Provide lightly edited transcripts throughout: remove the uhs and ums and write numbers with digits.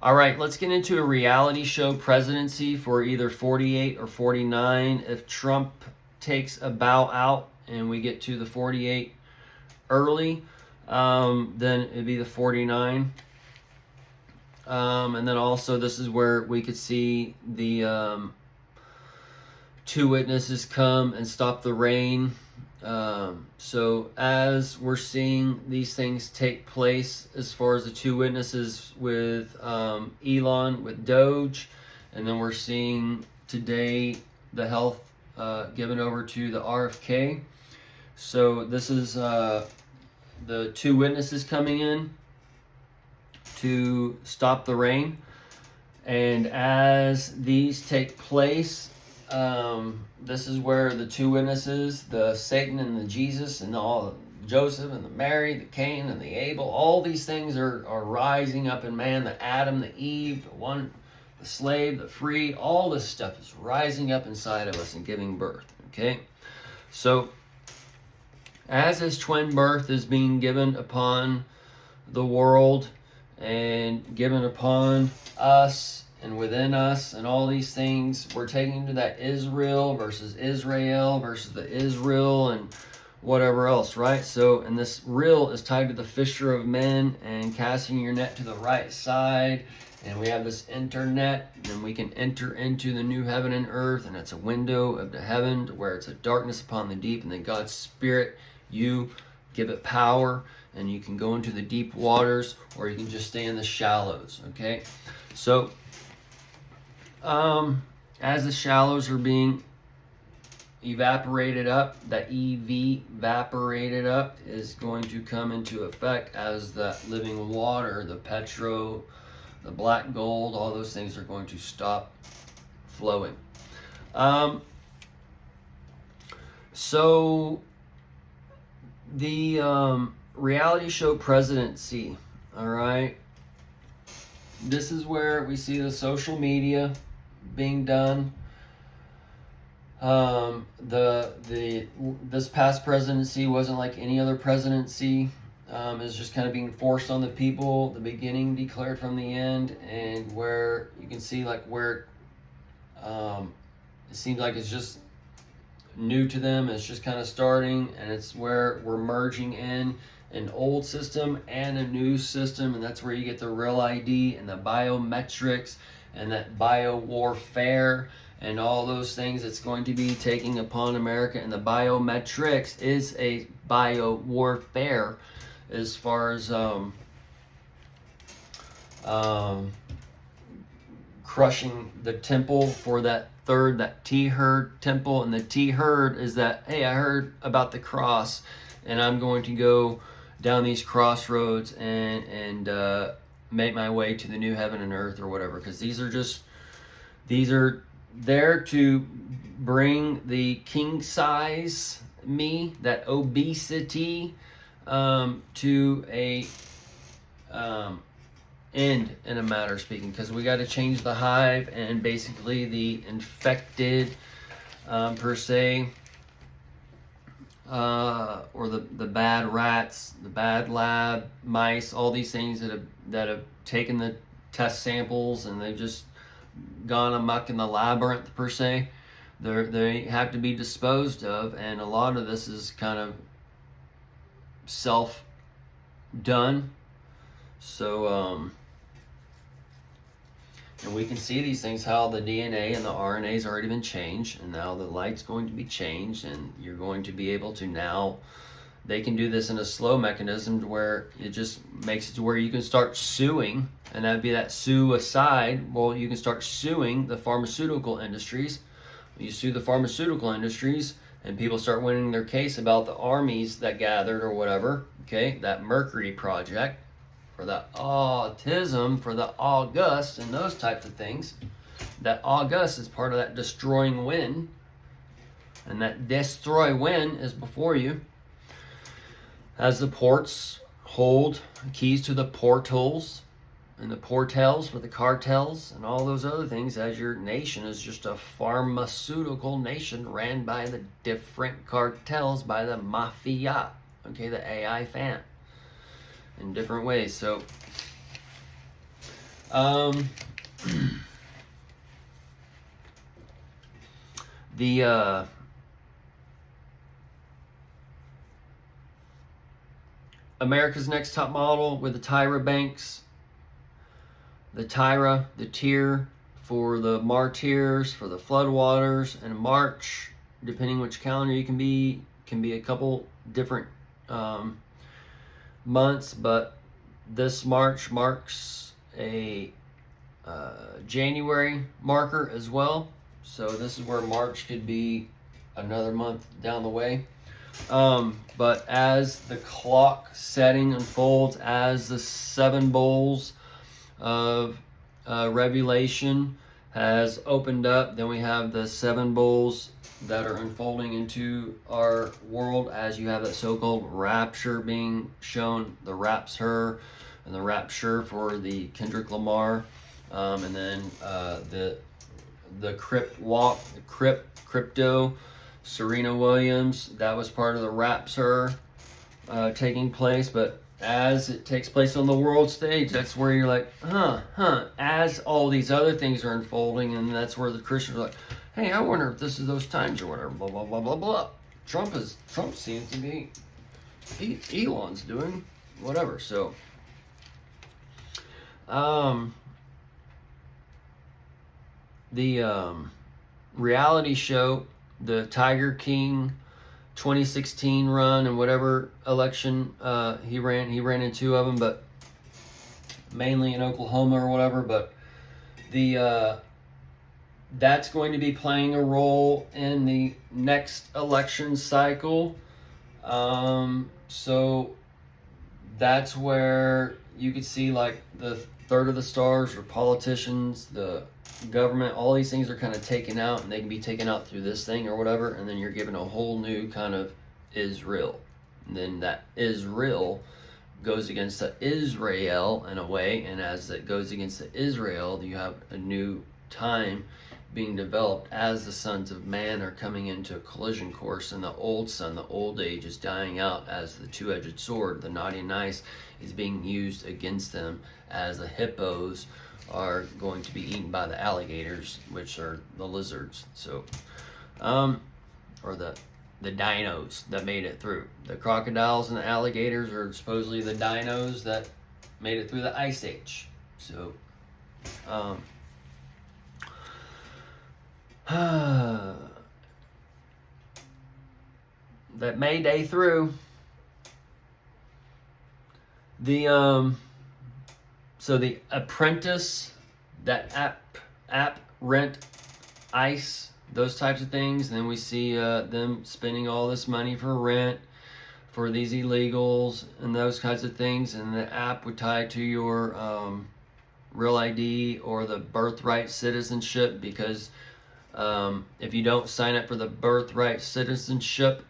All right, let's get into a reality show presidency for either 48 or 49. If Trump takes a bow out and we get to the 48 early, then it'd be the 49. And then also, this is where we could see the two witnesses come and stop the rain. So as we're seeing these things take place, as far as the two witnesses with Elon, with Doge, and then we're seeing today the health given over to the RFK. So this is the two witnesses coming in to stop the rain. And as these take place, this is where the two witnesses, the Satan and the Jesus, and all Joseph and the Mary, the Cain and the Abel, all these things are rising up in man. The Adam, the Eve, the one, the slave, the free, all this stuff is rising up inside of us and giving birth. Okay, so as this twin birth is being given upon the world and given upon us and within us and all these things, we're taking to that Israel versus the Israel and whatever else, right? So, and this real is tied to the fisher of men and casting your net to the right side. And we have this internet, and we can enter into the new heaven and earth, and it's a window of the heaven where it's a darkness upon the deep, and then God's Spirit, you give it power, and you can go into the deep waters, or you can just stay in the shallows, okay? So, as the shallows are being evaporated up, that evaporated up is going to come into effect as that living water, the the black gold, all those things are going to stop flowing. So the reality show presidency, all right, this is where we see the social media being done. This past presidency wasn't like any other presidency. It's just kind of being forced on the people. The beginning declared from the end, and where you can see like where it seems like it's just new to them. It's just kind of starting, and it's where we're merging in an old system and a new system, and that's where you get the real ID and the biometrics and that bio warfare and all those things that's going to be taking upon America. And the biometrics is a bio warfare as far as crushing the temple for that T-herd temple. And the T-herd is that, hey, I heard about the cross, and I'm going to go down these crossroads and make my way to the new heaven and earth or whatever, because these are there to bring the king size me, that obesity, to a end, in a matter of speaking, because we got to change the hive and basically the infected per se, or the bad rats, the bad lab mice, all these things that have taken the test samples and they've just gone amok in the labyrinth per se. They have to be disposed of, and a lot of this is kind of self done. So and we can see these things, how the DNA and the RNA has already been changed, and now the light's going to be changed, and you're going to be able to now, they can do this in a slow mechanism to where it just makes it to where you can start suing, and that'd be that suicide. Well, you can start suing the pharmaceutical industries. You sue the pharmaceutical industries, and people start winning their case about the armies that gathered or whatever, okay, that Mercury project, for the autism, for the August, and those types of things. That August is part of that destroying wind, and that destroy wind is before you. As the ports hold keys to the portals, and the portels with the cartels and all those other things, as your nation is just a pharmaceutical nation ran by the different cartels, by the mafia, okay, the AI fan, in different ways. So Um, the America's Next Top Model with the Tyra Banks, the tier for the martyrs, for the floodwaters, and March, depending which calendar you can be a couple different months, but this March marks a January marker as well. So this is where March could be another month down the way. But as the clock setting unfolds, as the 7 bowls of Revelation has opened up, then we have the 7 bowls that are unfolding into our world, as you have that so-called rapture being shown, the rapture and the rapture for the Kendrick Lamar, and then the crypto Serena Williams, that was part of the rapture taking place. But as it takes place on the world stage, that's where you're like, as all these other things are unfolding, and that's where the Christians are like, hey, I wonder if this is those times or whatever, blah, blah, blah, blah, blah. Trump seems to be, Elon's doing whatever. So, the reality show, the Tiger King 2016 run and whatever election he ran in 2 of them, but mainly in Oklahoma or whatever. But the that's going to be playing a role in the next election cycle. So that's where you could see like the third of the stars or politicians, the government, all these things are kind of taken out, and they can be taken out through this thing or whatever, and then you're given a whole new kind of Israel. And then that Israel goes against the Israel in a way, and as it goes against the Israel, you have a new time being developed as the sons of man are coming into a collision course, and the old sun, the old age, is dying out as the two-edged sword, the naughty and nice, is being used against them, as the hippos are going to be eaten by the alligators, which are the lizards. So, or the dinos that made it through. The crocodiles and the alligators are supposedly the dinos that made it through the ice age. So, that Mayday through. The so the Apprentice, that app rent ICE, those types of things, and then we see them spending all this money for rent for these illegals and those kinds of things, and the app would tie to your real ID or the birthright citizenship, because if you don't sign up for the birthright citizenship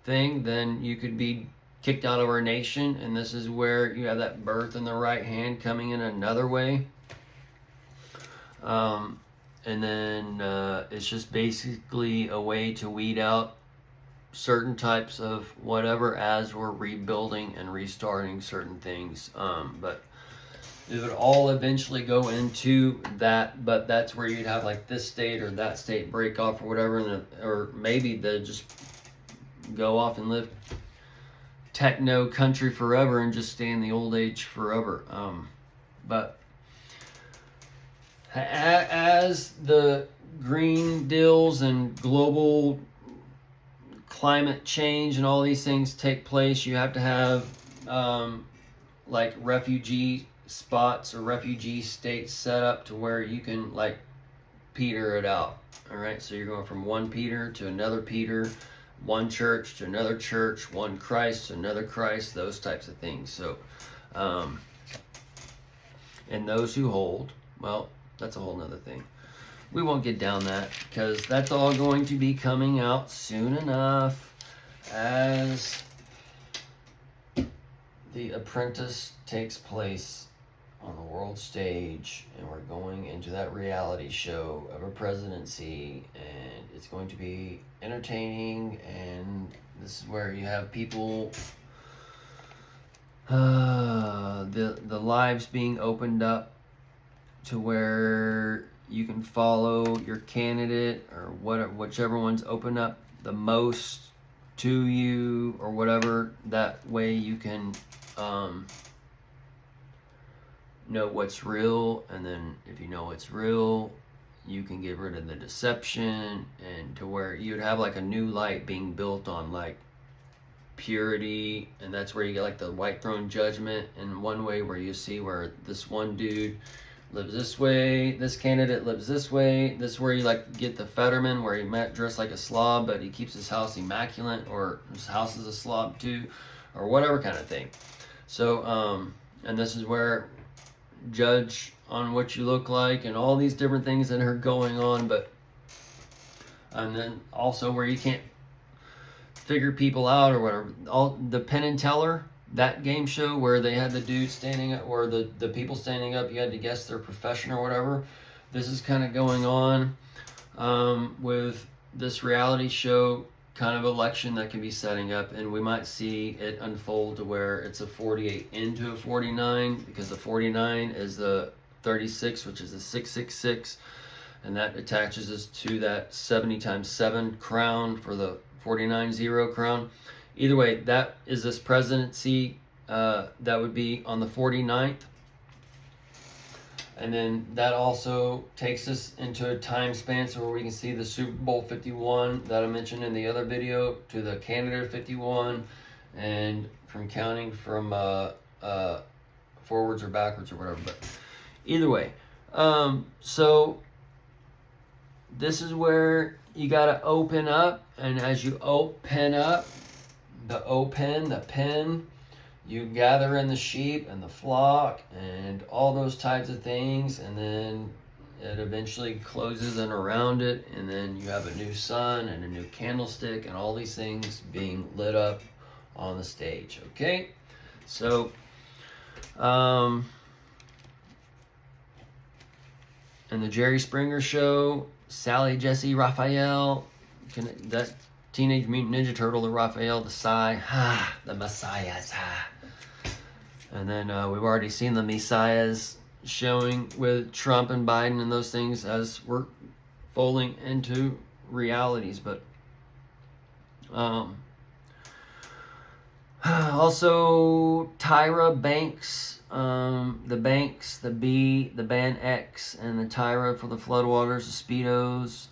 thing, then you could be kicked out of our nation, and this is where you have that birth in the right hand coming in another way. And then it's just basically a way to weed out certain types of whatever as we're rebuilding and restarting certain things. But it would all eventually go into that, but that's where you'd have like this state or that state break off or whatever, and or maybe they just go off and live techno country forever and just stay in the old age forever. But as the green deals and global climate change and all these things take place, you have to have like refugee spots or refugee states set up to where you can like peter it out. All right, so you're going from one Peter to another Peter, one church to another church, one Christ to another Christ, those types of things. So, and those who hold, well, that's a whole nother thing. We won't get down that, because that's all going to be coming out soon enough as The Apprentice takes place on the world stage, and we're going into that reality show of a presidency, and it's going to be entertaining, and this is where you have people, the lives being opened up to where you can follow your candidate or whichever one's open up the most to you or whatever. That way you can know what's real, and then if you know what's real, you can get rid of the deception, and to where you'd have like a new light being built on like purity. And that's where you get like the white throne judgment in one way, where you see where this one dude lives this way, this candidate lives this way. This is where you like get the Fetterman, where he might dress like a slob but he keeps his house immaculate, or his house is a slob too, or whatever kind of thing. So and this is where judge on what you look like and all these different things that are going on. But and then also where you can't figure people out or whatever. All the Penn and Teller, that game show where they had the dude standing up, or the people standing up, you had to guess their profession or whatever. This is kind of going on with this reality show kind of election that can be setting up, and we might see it unfold to where it's a 48 into a 49, because the 49 is the 36, which is a 666, and that attaches us to that 70 times 7 crown for the 49-0 crown. Either way, that is this presidency. That would be on the 49th. And then that also takes us into a time span so where we can see the Super Bowl 51 that I mentioned in the other video to the Canada 51, and from counting from forwards or backwards or whatever. But either way, so this is where you got to open up, and as you open up, the pen, you gather in the sheep and the flock and all those types of things, and then it eventually closes in around it, and then you have a new sun and a new candlestick and all these things being lit up on the stage. Okay, so in the Jerry Springer show, Sally Jesse Raphael, that Teenage Mutant Ninja Turtle, the Raphael, the Psy, the Messiahs, and then we've already seen the Messiahs showing with Trump and Biden and those things as we're folding into realities. But also Tyra Banks, the Banks, the B, the band X, and the Tyra for the Floodwaters, the Speedos.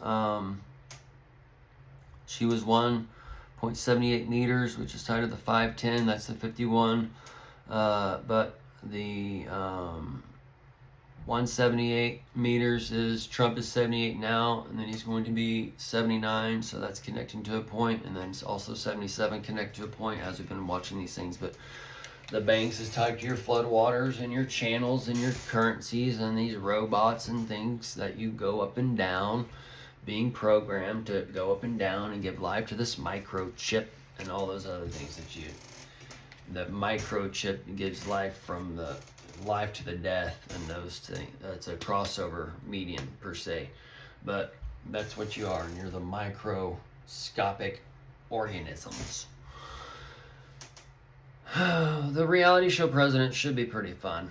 She was 1.78 meters, which is tied to the 5'10". That's the 51. But the 178 meters is Trump is 78 now, and then he's going to be 79, so that's connecting to a point, and then it's also 77 connect to a point as we've been watching these things. But the Banks is tied to your floodwaters and your channels and your currencies and these robots and things that you go up and down, being programmed to go up and down and give life to this microchip and all those other things that you. The microchip gives life from the life to the death, and those things. It's a crossover medium per se, but that's what you are, and you're the microscopic organisms. The reality show president should be pretty fun.